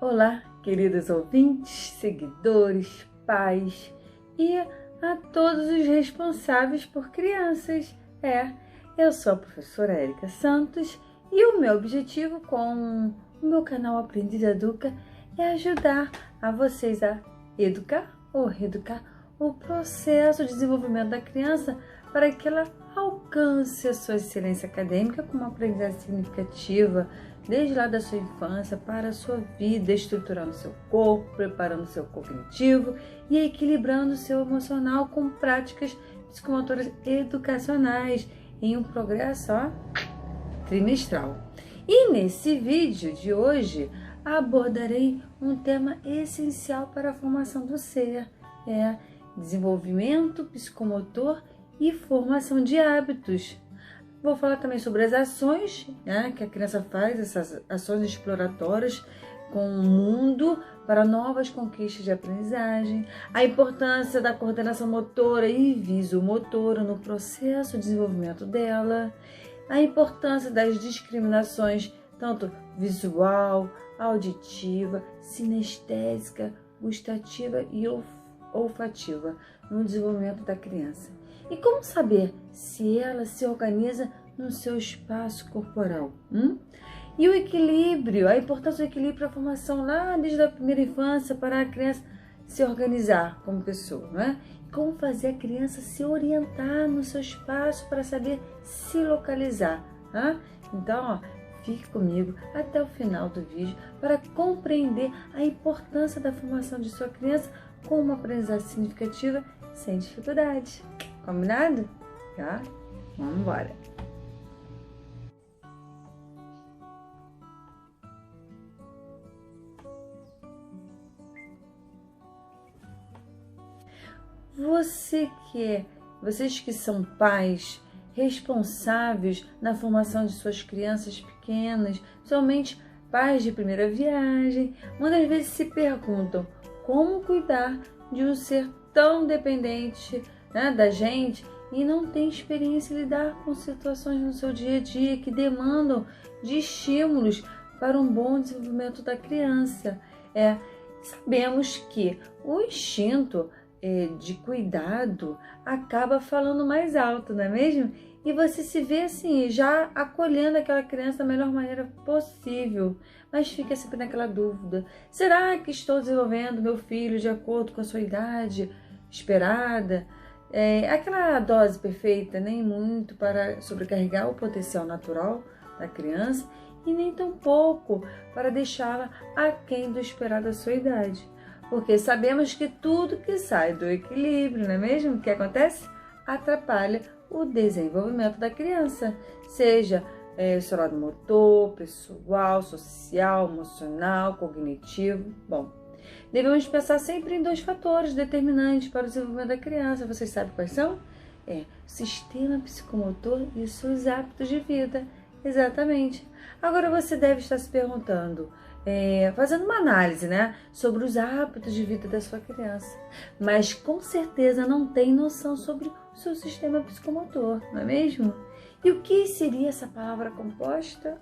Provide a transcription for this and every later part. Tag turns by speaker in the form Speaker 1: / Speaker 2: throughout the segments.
Speaker 1: Olá, queridos ouvintes, seguidores, pais e a todos os responsáveis por crianças. Eu sou a professora Érica Santos e o meu objetivo com o meu canal Aprendiz Educa é ajudar a vocês a educar ou reeducar o processo de desenvolvimento da criança para que ela alcance a sua excelência acadêmica com uma aprendizagem significativa desde lá da sua infância para a sua vida, estruturando seu corpo, preparando seu cognitivo e equilibrando seu emocional com práticas psicomotoras educacionais em um progresso trimestral. E nesse vídeo de hoje abordarei um tema essencial para a formação do ser, desenvolvimento psicomotor e formação de hábitos. Vou falar também sobre as ações que a criança faz, essas ações exploratórias com o mundo para novas conquistas de aprendizagem, a importância da coordenação motora e visomotora no processo de desenvolvimento dela, a importância das discriminações, tanto visual, auditiva, sinestésica, gustativa e olfativa no desenvolvimento da criança. E como saber se ela se organiza no seu espaço corporal? E o equilíbrio, a importância do equilíbrio para a formação lá desde a primeira infância para a criança se organizar como pessoa, Como fazer a criança se orientar no seu espaço para saber se localizar, Então, fique comigo até o final do vídeo para compreender a importância da formação de sua criança com uma aprendizagem significativa sem dificuldade. Combinado? Vamos embora! Vocês que são pais responsáveis na formação de suas crianças pequenas, somente pais de primeira viagem, muitas vezes se perguntam como cuidar de um ser tão dependente da gente e não tem experiência em lidar com situações no seu dia a dia que demandam de estímulos para um bom desenvolvimento da criança. Sabemos que o instinto de cuidado acaba falando mais alto, não é mesmo? E você se vê assim, já acolhendo aquela criança da melhor maneira possível, mas fica sempre naquela dúvida: será que estou desenvolvendo meu filho de acordo com a sua idade esperada? Aquela dose perfeita, nem muito para sobrecarregar o potencial natural da criança e nem tão pouco para deixá-la aquém do esperado da sua idade. Porque sabemos que tudo que sai do equilíbrio, não é mesmo? O que acontece? Atrapalha o desenvolvimento da criança, seja o seu lado motor, pessoal, social, emocional, cognitivo. Bom, devemos pensar sempre em 2 fatores determinantes para o desenvolvimento da criança. Vocês sabem quais são? O sistema psicomotor e os seus hábitos de vida. Exatamente. Agora você deve estar se perguntando, fazendo uma análise, sobre os hábitos de vida da sua criança, mas com certeza não tem noção sobre o seu sistema psicomotor, não é mesmo? E o que seria essa palavra composta?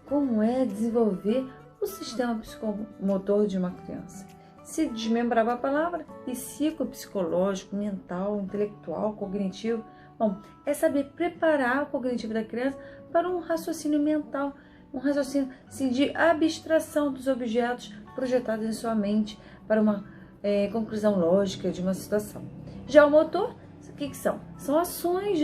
Speaker 1: Como é desenvolver o sistema psicomotor de uma criança? Se desmembrava a palavra, psicopsicológico, mental, intelectual, cognitivo. Bom, é saber preparar o cognitivo da criança para um raciocínio mental, um raciocínio de abstração dos objetos projetados em sua mente para uma conclusão lógica de uma situação. Já o motor, o que são? São ações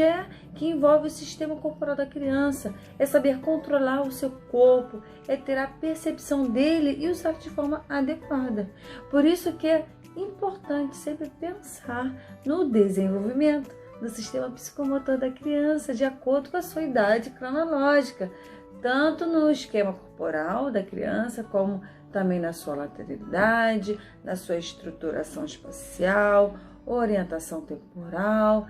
Speaker 1: que envolvem o sistema corporal da criança, é saber controlar o seu corpo, é ter a percepção dele e usar de forma adequada. Por isso que é importante sempre pensar no desenvolvimento do sistema psicomotor da criança de acordo com a sua idade cronológica, tanto no esquema corporal da criança, como também na sua lateralidade, na sua estruturação espacial, orientação temporal,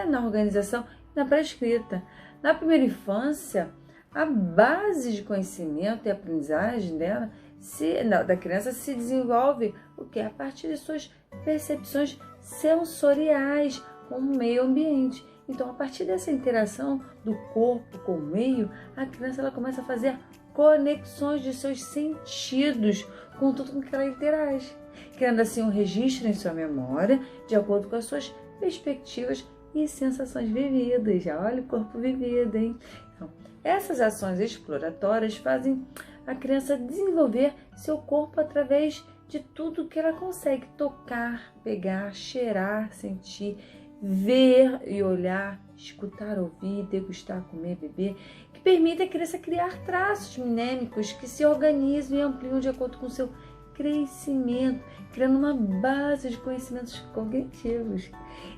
Speaker 1: na organização e na pré-escrita. Na primeira infância, a base de conhecimento e aprendizagem da criança se desenvolve a partir de suas percepções sensoriais com o meio ambiente. Então, a partir dessa interação do corpo com o meio, a criança começa a fazer conexões de seus sentidos com tudo com que ela interage, criando assim um registro em sua memória de acordo com as suas perspectivas e sensações vividas. Já olha o corpo vivido, hein? Então, essas ações exploratórias fazem a criança desenvolver seu corpo através de tudo que ela consegue tocar, pegar, cheirar, sentir, ver e olhar, escutar, ouvir, degustar, comer, beber, que permite a criança criar traços mnêmicos que se organizam e ampliam de acordo com o seu crescimento, criando uma base de conhecimentos cognitivos.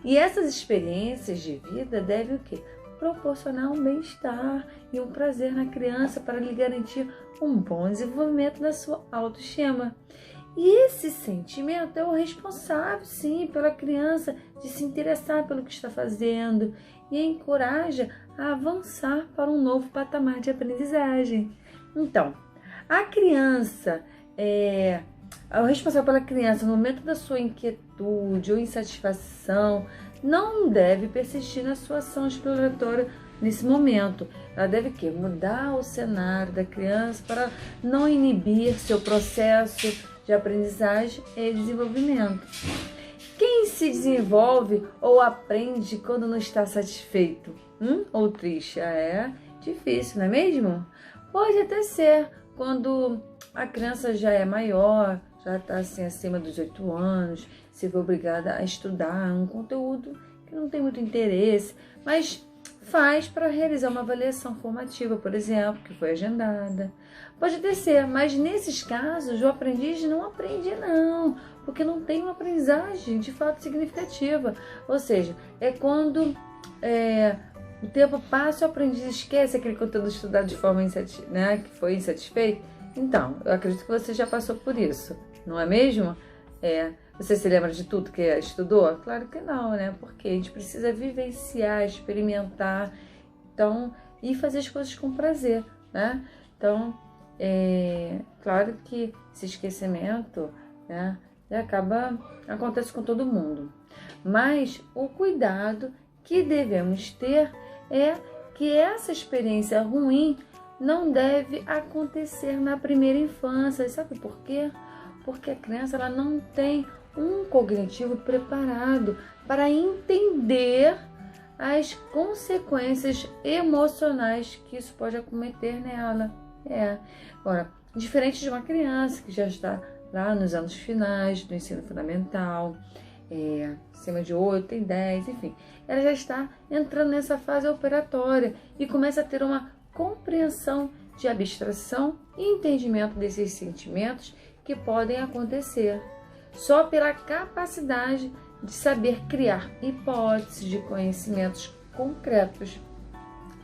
Speaker 1: E essas experiências de vida devem o quê? Proporcionar um bem-estar e um prazer na criança para lhe garantir um bom desenvolvimento da sua autoestima. E esse sentimento é o responsável, sim, pela criança de se interessar pelo que está fazendo e encoraja a avançar para um novo patamar de aprendizagem. Então, a criança o responsável pela criança no momento da sua inquietude ou insatisfação não deve persistir na sua ação exploratória nesse momento. Ela deve o quê? Mudar o cenário da criança para não inibir seu processo de aprendizagem e desenvolvimento. Quem se desenvolve ou aprende quando não está satisfeito ou triste? É difícil, não é mesmo? Pode até ser quando a criança já é maior, já está assim, acima dos 8 anos, se vê obrigada a estudar um conteúdo que não tem muito interesse, mas faz para realizar uma avaliação formativa, por exemplo, que foi agendada. Pode até ser, mas nesses casos o aprendiz não aprende não, porque não tem uma aprendizagem de fato significativa. Ou seja, é quando o tempo passa e o aprendiz esquece aquele conteúdo estudado de forma que foi insatisfeito. Então, eu acredito que você já passou por isso, não é mesmo? Você se lembra de tudo que estudou? Claro que não, né? Porque a gente precisa vivenciar, experimentar, então, e fazer as coisas com prazer, né? Então, claro que esse esquecimento, né, acontece com todo mundo. Mas o cuidado que devemos ter é que essa experiência ruim não deve acontecer na primeira infância. Sabe por quê? Porque a criança ela não tem um cognitivo preparado para entender as consequências emocionais que isso pode acometer nela. Agora, diferente de uma criança que já está lá nos anos finais do ensino fundamental, acima de 8, tem 10, enfim, ela já está entrando nessa fase operatória e começa a ter uma compreensão de abstração e entendimento desses sentimentos que podem acontecer só pela capacidade de saber criar hipóteses de conhecimentos concretos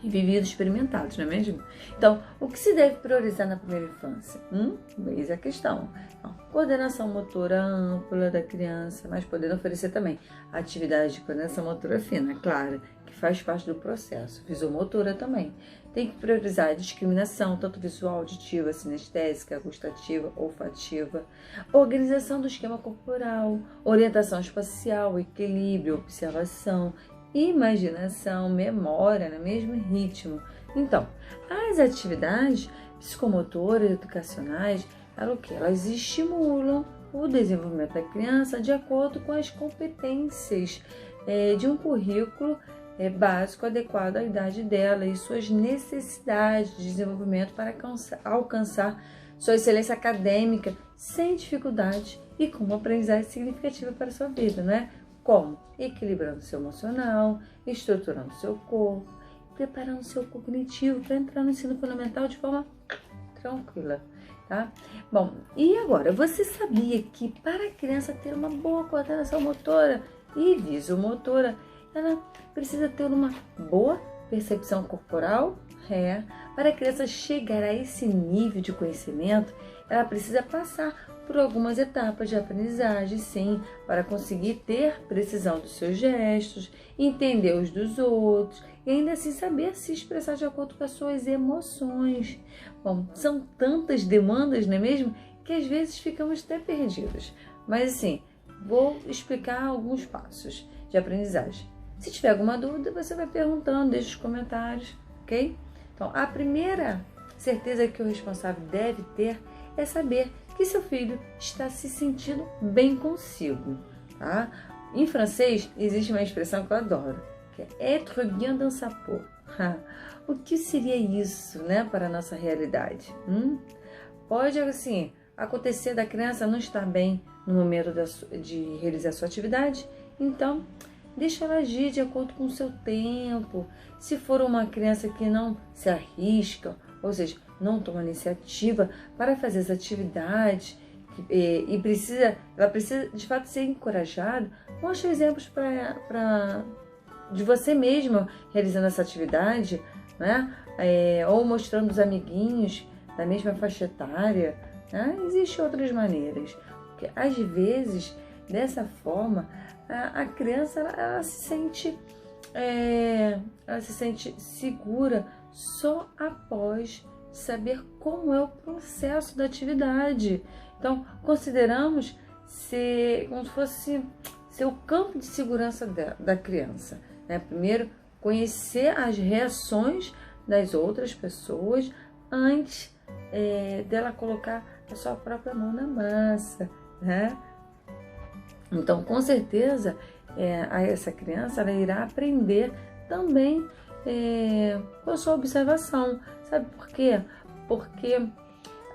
Speaker 1: e vividos, experimentados, não é mesmo? Então, o que se deve priorizar na primeira infância? Eis a questão. Então, coordenação motora ampla da criança, mas podendo oferecer também atividade de coordenação motora fina, claro, que faz parte do processo. Visomotora também. Tem que priorizar a discriminação, tanto visual, auditiva, sinestésica, gustativa, olfativa, organização do esquema corporal, orientação espacial, equilíbrio, observação, imaginação, memória, no mesmo ritmo. Então, as atividades psicomotoras, educacionais, elas estimulam o desenvolvimento da criança de acordo com as competências de um currículo básico adequado à idade dela e suas necessidades de desenvolvimento para alcançar sua excelência acadêmica sem dificuldades e com uma aprendizagem significativa para a sua vida, né? Como? Equilibrando seu emocional, estruturando seu corpo, preparando seu cognitivo para entrar no ensino fundamental de forma tranquila, tá? Bom, e agora, você sabia que para a criança ter uma boa coordenação motora e visomotora, ela precisa ter uma boa percepção corporal? Para a criança chegar a esse nível de conhecimento, ela precisa passar por algumas etapas de aprendizagem, sim, para conseguir ter precisão dos seus gestos, entender os dos outros e ainda assim saber se expressar de acordo com as suas emoções. Bom, são tantas demandas, não é mesmo? Que às vezes ficamos até perdidos. Mas assim, vou explicar alguns passos de aprendizagem. Se tiver alguma dúvida, você vai perguntando, deixa os comentários, ok? Então, a primeira certeza que o responsável deve ter é saber que seu filho está se sentindo bem consigo, tá? Em francês existe uma expressão que eu adoro, que é être bien dans sa peau. O que seria isso, né, para a nossa realidade? Pode, assim, acontecer da criança não estar bem no momento de realizar sua atividade, então deixa ela agir de acordo com o seu tempo. Se for uma criança que não se arrisca, ou seja, não toma iniciativa para fazer as atividades ela precisa de fato ser encorajada, mostre exemplos de você mesma realizando essa atividade, né? Ou mostrando os amiguinhos da mesma faixa etária, né? Existem outras maneiras, porque às vezes dessa forma a criança ela se sente segura só após saber como é o processo da atividade. Então, consideramos como se fosse ser o campo de segurança da criança, né? Primeiro, conhecer as reações das outras pessoas antes dela colocar a sua própria mão na massa, né? Então, com certeza, essa criança ela irá aprender também com a sua observação. Sabe por quê? Porque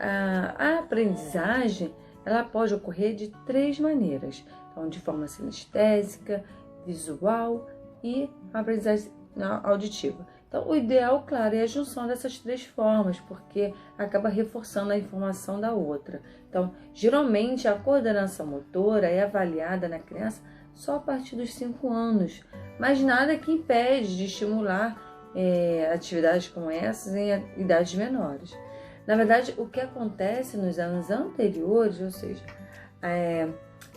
Speaker 1: a aprendizagem ela pode ocorrer de 3 maneiras. Então, de forma sinestésica, visual e aprendizagem auditiva. Então, o ideal, claro, é a junção dessas 3 formas, porque acaba reforçando a informação da outra. Então, geralmente, a coordenação motora é avaliada na criança só a partir dos 5 anos, mas nada que impede de estimular atividades como essas em idades menores. Na verdade, o que acontece nos anos anteriores, ou seja,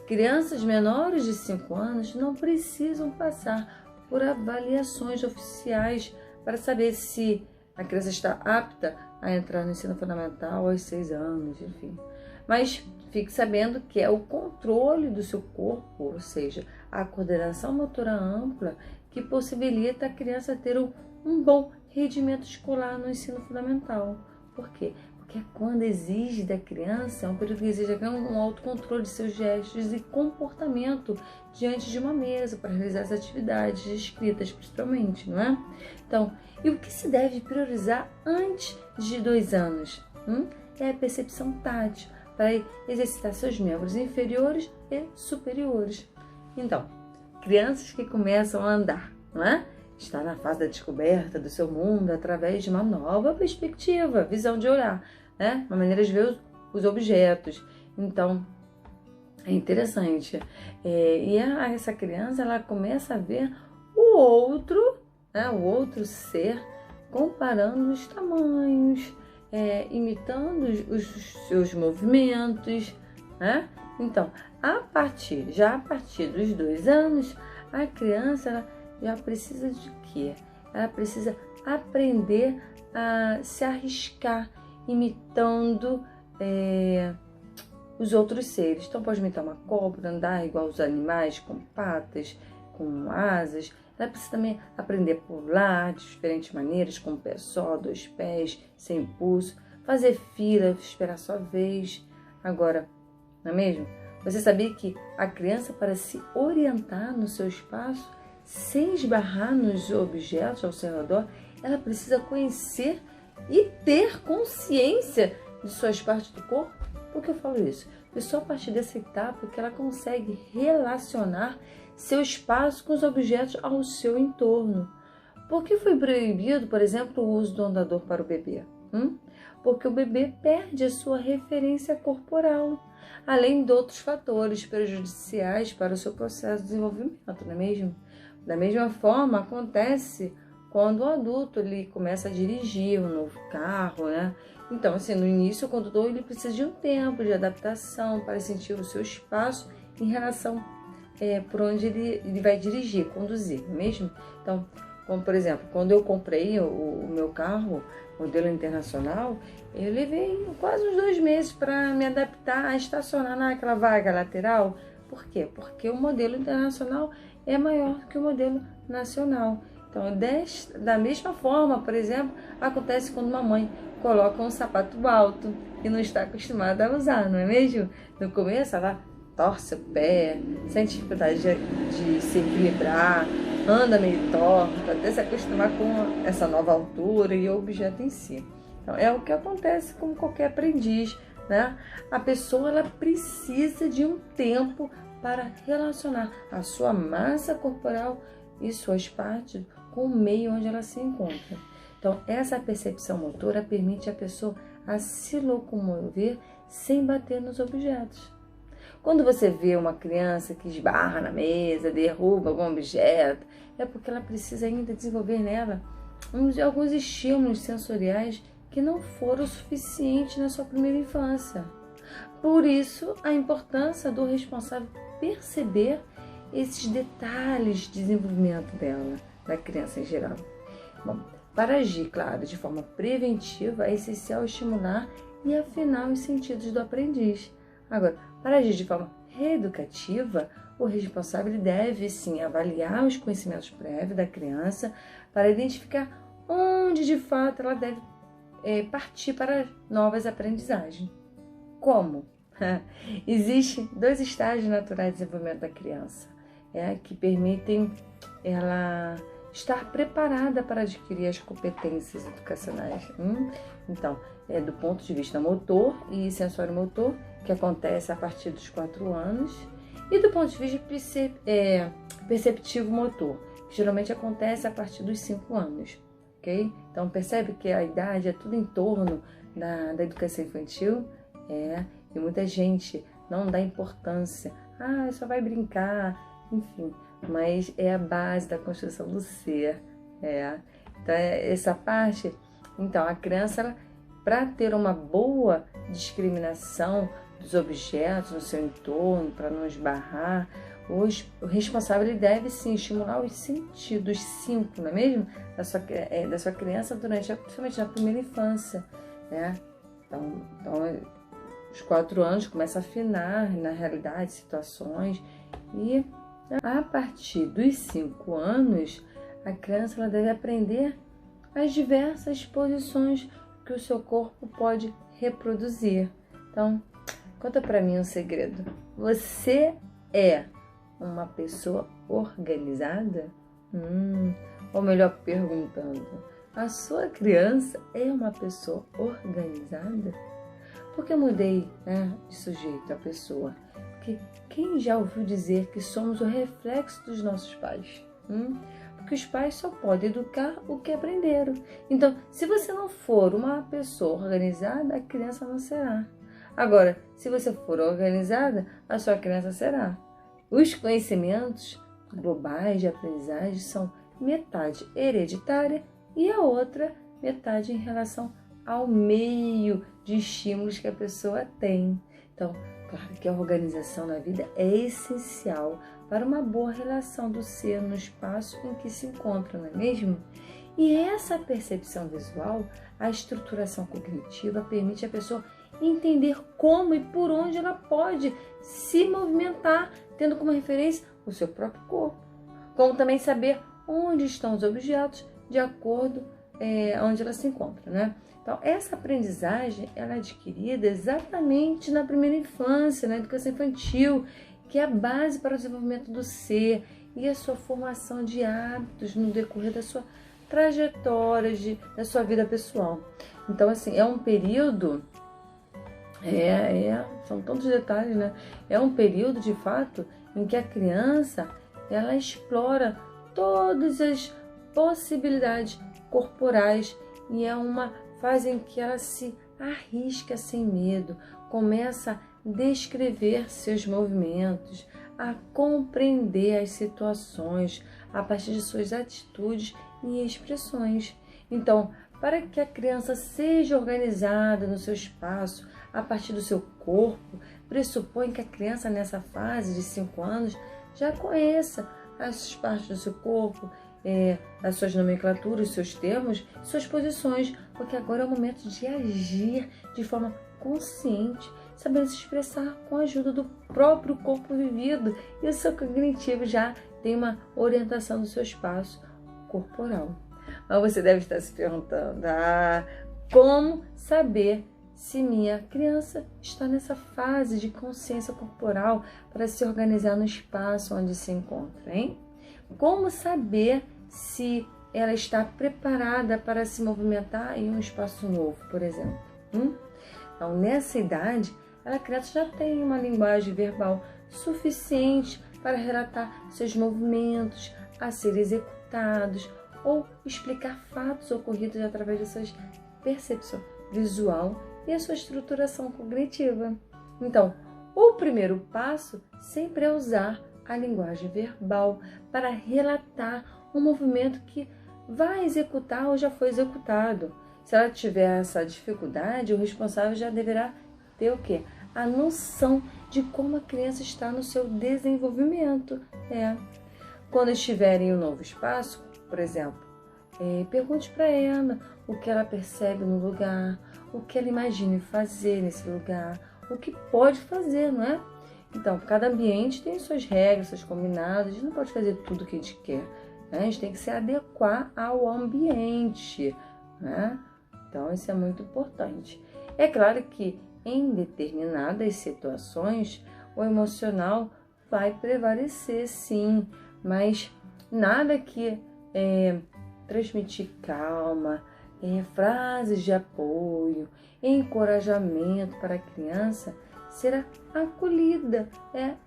Speaker 1: crianças menores de 5 anos não precisam passar por avaliações oficiais para saber se a criança está apta a entrar no ensino fundamental aos 6 anos, enfim. Mas fique sabendo que é o controle do seu corpo, ou seja, a coordenação motora ampla, que possibilita a criança ter um bom rendimento escolar no ensino fundamental. Por quê? Porque quando exige da criança, é um período que exige um autocontrole de seus gestos e comportamento diante de uma mesa para realizar as atividades escritas, principalmente, não é? Então, e o que se deve priorizar antes de 2 anos? É a percepção tátil, para exercitar seus membros inferiores e superiores. Então, crianças que começam a andar, não é? Está na fase da descoberta do seu mundo através de uma nova perspectiva, visão de olhar, né? Uma maneira de ver os objetos. Então, é interessante. Essa criança, ela começa a ver o outro, né? O outro ser, comparando os tamanhos, imitando os seus movimentos, né? Então, a partir dos 2 anos, a criança ela já precisa de quê? Ela precisa aprender a se arriscar, imitando os outros seres. Então, pode imitar uma cobra, andar igual os animais, com patas, com asas. Ela precisa também aprender a pular de diferentes maneiras, com um pé só, 2 pés, sem impulso, fazer fila, esperar sua vez. Agora, não é mesmo? Você sabia que a criança, para se orientar no seu espaço, sem esbarrar nos objetos ao seu redor, ela precisa conhecer e ter consciência de suas partes do corpo? Por que eu falo isso? Porque só a partir dessa etapa que ela consegue relacionar seu espaço com os objetos ao seu entorno. Por que foi proibido, por exemplo, o uso do andador para o bebê? Porque o bebê perde a sua referência corporal, além de outros fatores prejudiciais para o seu processo de desenvolvimento, não é mesmo? Da mesma forma, acontece quando o adulto ele começa a dirigir um novo carro, né? Então, assim, no início, o condutor ele precisa de um tempo de adaptação para sentir o seu espaço em relação por onde ele vai dirigir, conduzir, não é mesmo? Então, como por exemplo, quando eu comprei o meu carro, modelo internacional, eu levei quase uns 2 meses para me adaptar a estacionar naquela vaga lateral. Por quê? Porque o modelo internacional é maior que o modelo nacional. Então, da mesma forma, por exemplo, acontece quando uma mãe coloca um sapato alto e não está acostumada a usar, não é mesmo? No começo ela torce o pé, sente dificuldade de se equilibrar, anda meio torta, até se acostumar com essa nova altura e o objeto em si. Então, é o que acontece com qualquer aprendiz, né? A pessoa ela precisa de um tempo para relacionar a sua massa corporal e suas partes com o meio onde ela se encontra. Então, essa percepção motora permite a pessoa a se locomover sem bater nos objetos. Quando você vê uma criança que esbarra na mesa, derruba algum objeto, é porque ela precisa ainda desenvolver nela alguns estímulos sensoriais que não foram suficientes na sua primeira infância. Por isso, a importância do responsável perceber esses detalhes de desenvolvimento dela, da criança em geral. Bom, para agir, claro, de forma preventiva, é essencial estimular e afinar os sentidos do aprendiz. Agora, para agir de forma reeducativa, o responsável deve, sim, avaliar os conhecimentos prévios da criança para identificar onde, de fato, ela deve partir para novas aprendizagens. Como? Existem 2 estágios naturais de desenvolvimento da criança, que permitem ela estar preparada para adquirir as competências educacionais. Então, do ponto de vista motor e sensório-motor, que acontece a partir dos 4 anos, e do ponto de vista perceptivo-motor, que geralmente acontece a partir dos 5 anos. Okay? Então, percebe que a idade é tudo em torno da educação infantil? E muita gente não dá importância. Só vai brincar, enfim. Mas é a base da construção do ser. Então, essa parte... Então, a criança, para ter uma boa discriminação dos objetos no seu entorno, para não esbarrar, o responsável ele deve, sim, estimular os sentidos 5, não é mesmo? Da sua criança, principalmente na primeira infância. Então, os 4 anos começa a afinar, na realidade, situações. E a partir dos 5 anos, a criança ela deve aprender as diversas posições que o seu corpo pode reproduzir. Então, conta pra mim um segredo. Você é uma pessoa organizada? Ou melhor perguntando, a sua criança é uma pessoa organizada? Por que eu mudei de sujeito a pessoa? Porque quem já ouviu dizer que somos o reflexo dos nossos pais? Porque os pais só podem educar o que aprenderam. Então, se você não for uma pessoa organizada, a criança não será. Agora, se você for organizada, a sua criança será. Os conhecimentos globais de aprendizagem são metade hereditária e a outra metade em relação ao meio de estímulos que a pessoa tem. Então, claro que a organização na vida é essencial para uma boa relação do ser no espaço em que se encontra, não é mesmo? E essa percepção visual, a estruturação cognitiva, permite a pessoa entender como e por onde ela pode se movimentar, tendo como referência o seu próprio corpo. Como também saber onde estão os objetos de acordo onde ela se encontra, né? Então, essa aprendizagem ela é adquirida exatamente na primeira infância, na educação infantil, que é a base para o desenvolvimento do ser e a sua formação de hábitos no decorrer da sua trajetória, da sua vida pessoal. Então, assim, é um período... são tantos detalhes, né? É um período, de fato, em que a criança, ela explora todas as possibilidades corporais e é uma fase em que ela se arrisca sem medo, começa a descrever seus movimentos, a compreender as situações a partir de suas atitudes e expressões. Então, para que a criança seja organizada no seu espaço, a partir do seu corpo, pressupõe que a criança nessa fase de 5 anos já conheça as partes do seu corpo, as suas nomenclaturas, seus termos, suas posições, porque agora é o momento de agir de forma consciente, sabendo se expressar com a ajuda do próprio corpo vivido, e o seu cognitivo já tem uma orientação do seu espaço corporal. Mas você deve estar se perguntando, Como saber se minha criança está nessa fase de consciência corporal para se organizar no espaço onde se encontra, hein? Como saber se ela está preparada para se movimentar em um espaço novo, por exemplo? Então, nessa idade, a criança já tem uma linguagem verbal suficiente para relatar seus movimentos a serem executados ou explicar fatos ocorridos através de suas percepção visual e a sua estruturação cognitiva. Então, o primeiro passo sempre é usar a linguagem verbal para relatar um movimento que vai executar ou já foi executado. Se ela tiver essa dificuldade, o responsável já deverá ter o quê? A noção de como a criança está no seu desenvolvimento. Quando estiver em um novo espaço, por exemplo, pergunte para ela o que ela percebe no lugar, o que ela imagina fazer nesse lugar, o que pode fazer, não é? Então, cada ambiente tem suas regras, seus combinados, a gente não pode fazer tudo o que a gente quer, né? A gente tem que se adequar ao ambiente, né? Então, isso é muito importante. É claro que em determinadas situações, o emocional vai prevalecer, sim, mas nada que transmitir calma, frases de apoio, encorajamento para a criança será acolhida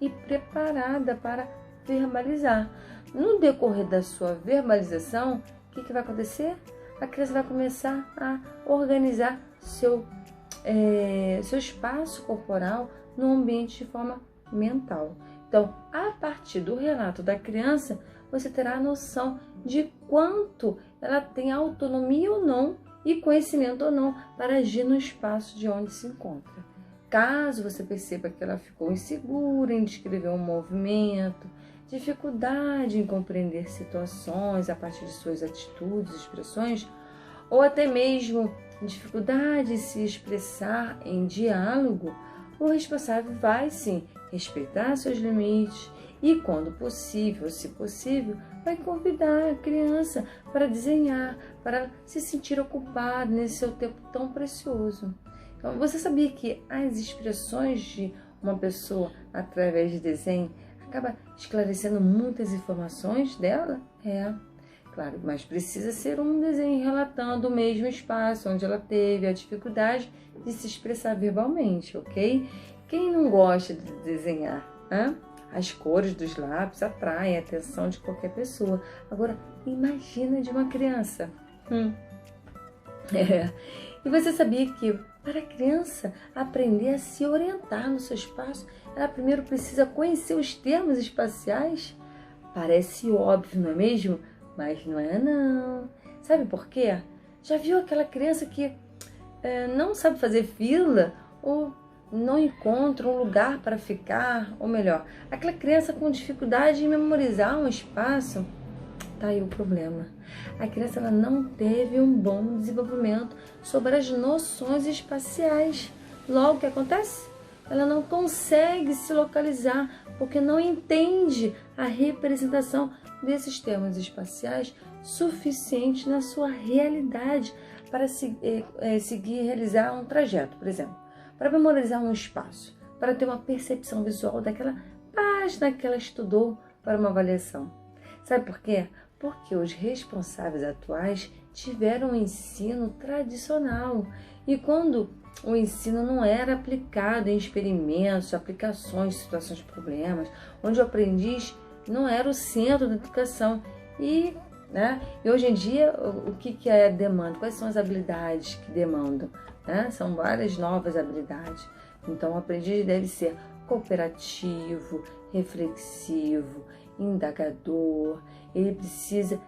Speaker 1: e preparada para verbalizar. No decorrer da sua verbalização, o que vai acontecer? A criança vai começar a organizar seu espaço corporal no ambiente de forma mental. Então, a partir do relato da criança, você terá a noção de quanto ela tem autonomia ou não e conhecimento ou não para agir no espaço de onde se encontra. Caso você perceba que ela ficou insegura em descrever um movimento, dificuldade em compreender situações a partir de suas atitudes, expressões, ou até mesmo dificuldade em se expressar em diálogo, o responsável vai sim respeitar seus limites e, quando possível, se possível, vai convidar a criança para desenhar, para se sentir ocupada nesse seu tempo tão precioso. Então, você sabia que as expressões de uma pessoa através de desenho acaba esclarecendo muitas informações dela? Claro, mas precisa ser um desenho relatando o mesmo espaço onde ela teve a dificuldade de se expressar verbalmente, ok? Quem não gosta de desenhar? As cores dos lápis atraem a atenção de qualquer pessoa. Agora, imagina de uma criança. E você sabia que para a criança aprender a se orientar no seu espaço, ela primeiro precisa conhecer os termos espaciais? Parece óbvio, não é mesmo? Mas não é não. Sabe por quê? Já viu aquela criança que não sabe fazer fila ou não encontra um lugar para ficar? Ou melhor, aquela criança com dificuldade em memorizar um espaço? Tá aí o problema. A criança ela não teve um bom desenvolvimento sobre as noções espaciais. Logo, o que acontece? Ela não consegue se localizar porque não entende a representação desses termos espaciais suficiente na sua realidade para seguir e realizar um trajeto, por exemplo, para memorizar um espaço, para ter uma percepção visual daquela página que ela estudou para uma avaliação. Sabe por quê? Porque os responsáveis atuais tiveram um ensino tradicional e quando o ensino não era aplicado em experimentos, aplicações, situações, problemas, onde o aprendiz não era o centro da educação. E hoje em dia, o que é a demanda? Quais são as habilidades que demandam? São várias novas habilidades. Então, o aprendiz deve ser cooperativo, reflexivo, indagador, ele precisa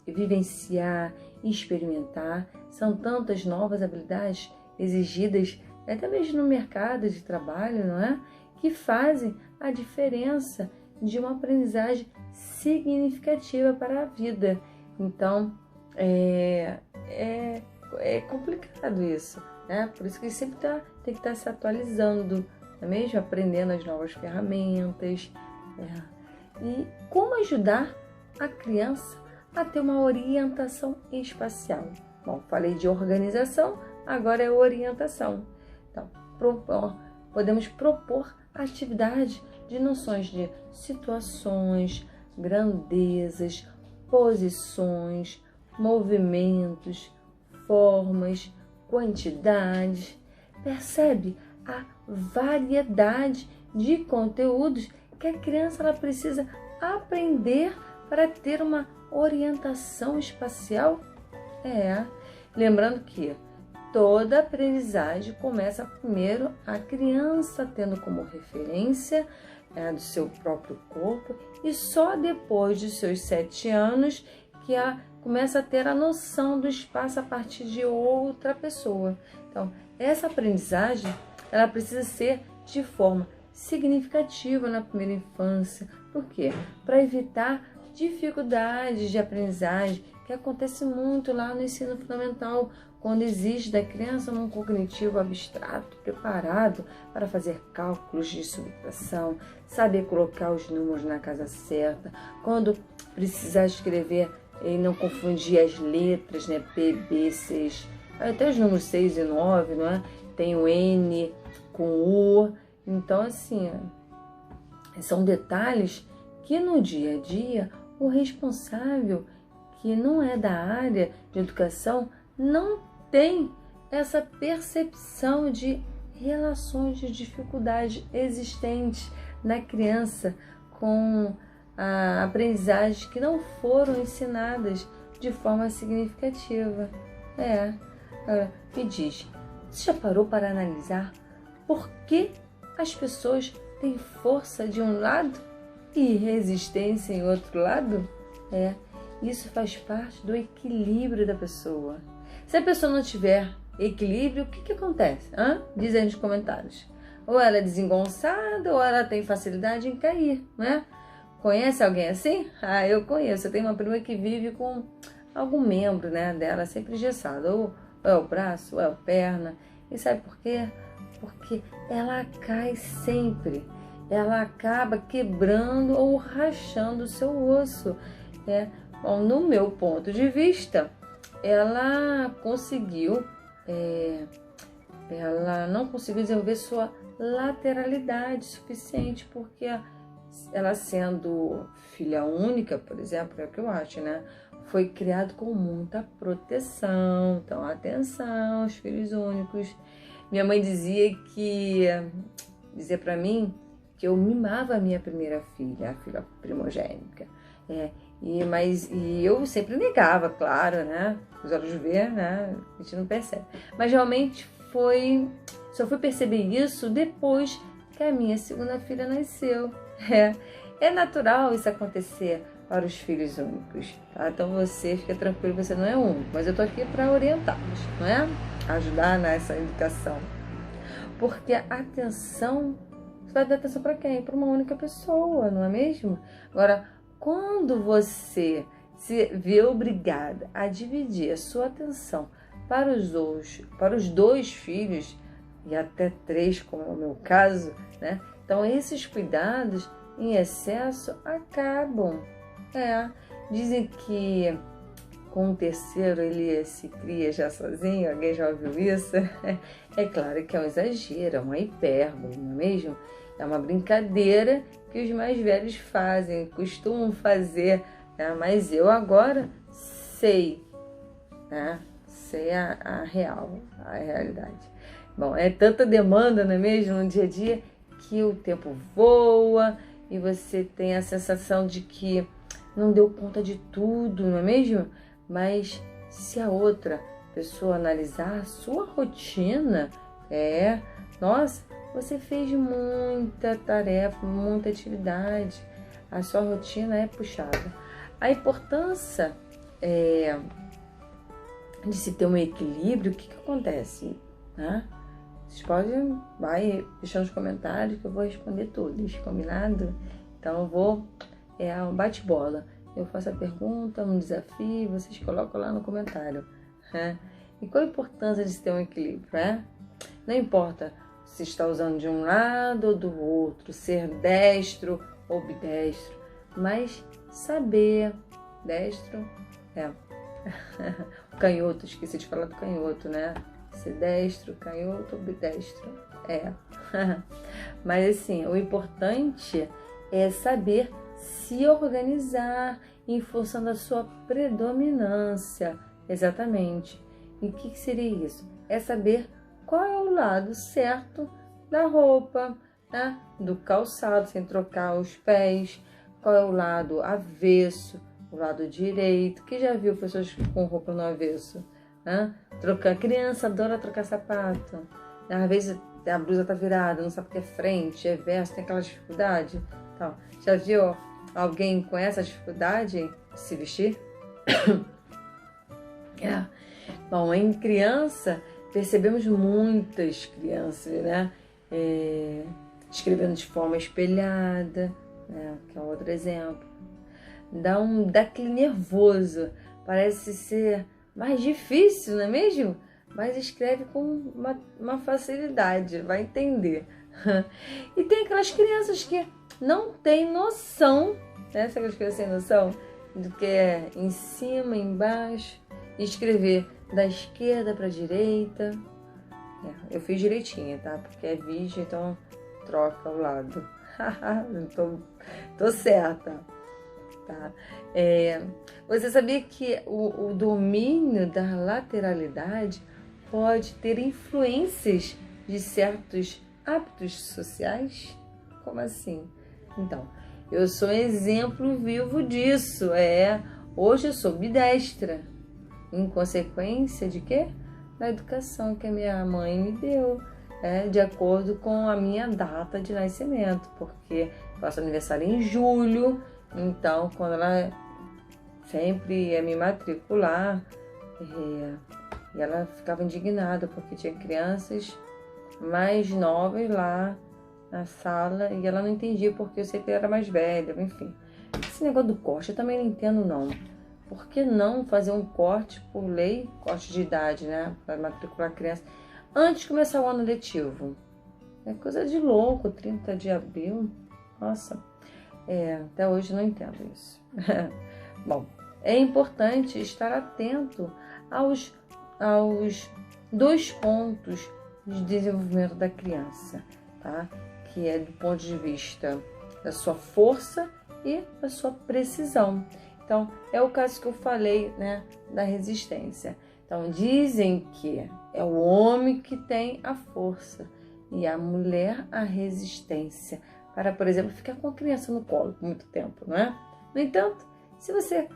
Speaker 1: vivenciar, experimentar. São tantas novas habilidades exigidas até mesmo no mercado de trabalho, não é? Que fazem a diferença de uma aprendizagem significativa para a vida. Então, é complicado isso, né? Por isso que sempre tem que estar se atualizando, não é mesmo? Aprendendo as novas ferramentas. E como ajudar a criança a ter uma orientação espacial? Bom, falei de organização, agora é orientação. Então, podemos propor atividade de noções de situações, grandezas, posições, movimentos, formas, quantidades. Percebe a variedade de conteúdos que a criança ela precisa aprender para ter uma orientação espacial? Lembrando que toda aprendizagem começa primeiro a criança tendo como referência do seu próprio corpo e só depois de seus 7 anos que começa a ter a noção do espaço a partir de outra pessoa. Então, essa aprendizagem ela precisa ser de forma significativa na primeira infância. Por quê? Para evitar dificuldades de aprendizagem que acontece muito lá no ensino fundamental, quando exige da criança um cognitivo abstrato, preparado para fazer cálculos de subtração, saber colocar os números na casa certa, quando precisar escrever e não confundir as letras, né? P, B, 6, até os números 6 e 9, não é? Tem o N com U. Então, assim, são detalhes que no dia a dia o responsável, que não é da área de educação, não tem essa percepção de relações de dificuldade existentes na criança com aprendizagens que não foram ensinadas de forma significativa. Me diz, você já parou para analisar por que as pessoas têm força de um lado e resistência em outro lado? Isso faz parte do equilíbrio da pessoa. Se a pessoa não tiver equilíbrio, o que acontece? Diz aí nos comentários. Ou ela é desengonçada, ou ela tem facilidade em cair, né? Conhece alguém assim? Eu conheço. Eu tenho uma prima que vive com algum membro, né, dela sempre engessado. Ou é o braço, ou é a perna. E sabe por quê? Porque ela cai sempre. Ela acaba quebrando ou rachando o seu osso. Bom, no meu ponto de vista, ela não conseguiu desenvolver sua lateralidade suficiente, porque ela sendo filha única, por exemplo, é o que eu acho, né? Foi criado com muita proteção. Então, atenção, os filhos únicos. Minha mãe dizia para mim que eu mimava a minha primeira filha, a filha primogênita. E eu sempre negava, claro, né? Os olhos ver, né? A gente não percebe. Mas realmente só fui perceber isso depois que a minha segunda filha nasceu. É natural isso acontecer para os filhos únicos, tá? Então você fica tranquilo, você não é único, mas eu tô aqui para orientá-los, não é? Ajudar nessa educação. Porque a atenção, você vai dar atenção para quem? Para uma única pessoa, não é mesmo? Agora, quando você se vê obrigada a dividir a sua atenção para os dois filhos, e até 3, como é o meu caso, né? Então, esses cuidados em excesso acabam. Dizem que com o terceiro ele se cria já sozinho. Alguém já ouviu isso? É claro que é um exagero, é uma hipérbole, não é mesmo? É uma brincadeira que os mais velhos fazem, costumam fazer, né? Mas eu agora sei, né? Sei a realidade. Bom, é tanta demanda, não é mesmo, no dia a dia, que o tempo voa e você tem a sensação de que não deu conta de tudo, não é mesmo? Mas se a outra pessoa analisar a sua rotina, nossa, você fez muita tarefa, muita atividade, a sua rotina é puxada. A importância de se ter um equilíbrio, o que acontece? Né? Vocês podem deixar nos comentários que eu vou responder todos, combinado? Então eu vou, um bate-bola. Eu faço a pergunta, um desafio, vocês colocam lá no comentário. E qual a importância de se ter um equilíbrio? Não importa se está usando de um lado ou do outro, ser destro ou ambidestro, mas saber, destro, O canhoto, esqueci de falar do canhoto, né? Ser destro, canhoto, ambidestro. Mas assim, o importante é saber se organizar em função da sua predominância. Exatamente. E o que seria isso? É saber qual é o lado certo da roupa, né? Do calçado, sem trocar os pés. Qual é o lado avesso, o lado direito. Que já viu pessoas com roupa no avesso? Né? Trocar. Criança adora trocar sapato. Às vezes a blusa tá virada, não sabe o que é frente, é verso, tem aquela dificuldade. Então, já viu alguém com essa dificuldade de se vestir? Bom, em criança, percebemos muitas crianças, né? Escrevendo de forma espelhada, né? Que é outro exemplo. Dá aquele nervoso, parece ser mais difícil, não é mesmo? Mas escreve com uma facilidade, vai entender. E tem aquelas crianças que não têm noção, né? Sabe aquelas crianças sem noção do que é em cima, embaixo, escrever da esquerda para a direita. Eu fiz direitinho, tá? Porque é vídeo, então troca o lado. tô certa. Tá? Você sabia que o domínio da lateralidade pode ter influências de certos hábitos sociais? Como assim? Então, eu sou um exemplo vivo disso. Hoje eu sou ambidestra. Em consequência de quê? Da educação que a minha mãe me deu, de acordo com a minha data de nascimento, porque faço aniversário em julho, então quando ela sempre ia me matricular, e ela ficava indignada porque tinha crianças mais novas lá na sala e ela não entendia porque eu sempre era mais velha, enfim. Esse negócio do corte eu também não entendo não. Por que não fazer um corte por lei, corte de idade, né, para matricular criança, antes de começar o ano letivo? É coisa de louco, 30 de abril, nossa, até hoje não entendo isso. Bom, é importante estar atento aos 2 pontos de desenvolvimento da criança, tá? Que é do ponto de vista da sua força e da sua precisão. Então, é o caso que eu falei, né, da resistência. Então, dizem que é o homem que tem a força e a mulher a resistência para, por exemplo, ficar com a criança no colo por muito tempo, não é? No entanto, se você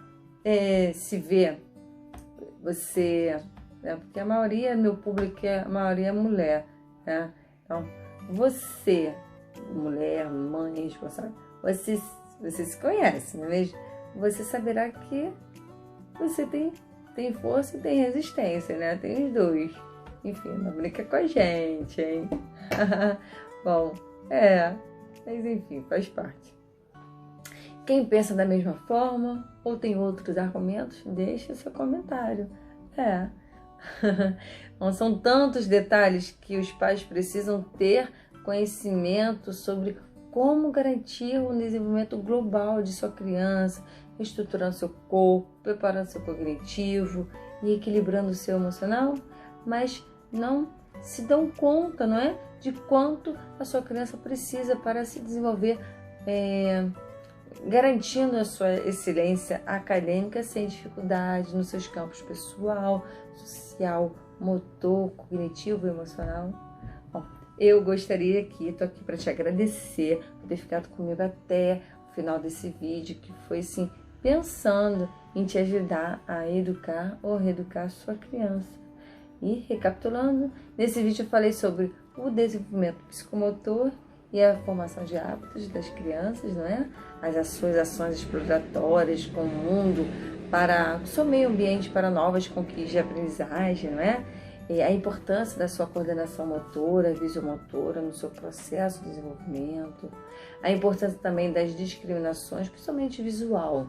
Speaker 1: se vê, porque a maioria, meu público, a maioria é mulher, né? Então, você, mulher, mãe, responsável, você se conhece, não é mesmo? Você saberá que você tem força e tem resistência, né? Tem os 2. Enfim, não brinca com a gente, hein? Bom, mas enfim, faz parte. Quem pensa da mesma forma ou tem outros argumentos, deixa seu comentário. Não são tantos detalhes que os pais precisam ter conhecimento sobre como garantir o desenvolvimento global de sua criança, estruturando seu corpo, preparando seu cognitivo e equilibrando o seu emocional, mas não se dão conta, não é? De quanto a sua criança precisa para se desenvolver, garantindo a sua excelência acadêmica sem dificuldade nos seus campos pessoal, social, motor, cognitivo e emocional. Bom, eu gostaria estou aqui para te agradecer por ter ficado comigo até o final desse vídeo, que foi assim, pensando em te ajudar a educar ou reeducar a sua criança. E recapitulando, nesse vídeo eu falei sobre o desenvolvimento psicomotor e a formação de hábitos das crianças, não é? As suas ações exploratórias com o mundo, para o seu meio ambiente, para novas conquistas de aprendizagem, não é? E a importância da sua coordenação motora, visomotora no seu processo de desenvolvimento, a importância também das discriminações, principalmente visual,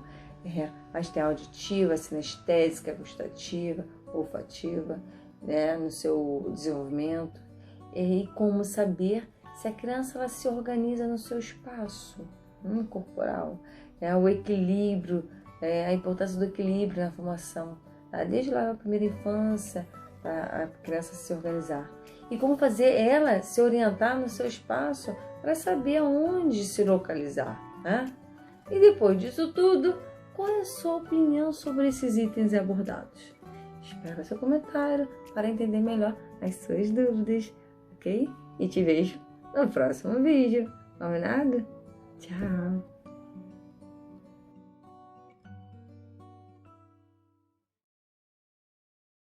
Speaker 1: mas tem a auditiva, sinestésica, gustativa, olfativa, né, no seu desenvolvimento, e como saber se a criança ela se organiza no seu espaço corporal, o equilíbrio, a importância do equilíbrio na formação tá? Desde lá na primeira infância, para a criança se organizar. E como fazer ela se orientar no seu espaço para saber aonde se localizar, né? E depois disso tudo, qual é a sua opinião sobre esses itens abordados? Espero seu comentário para entender melhor as suas dúvidas, ok? E te vejo no próximo vídeo. Combinado? Tchau!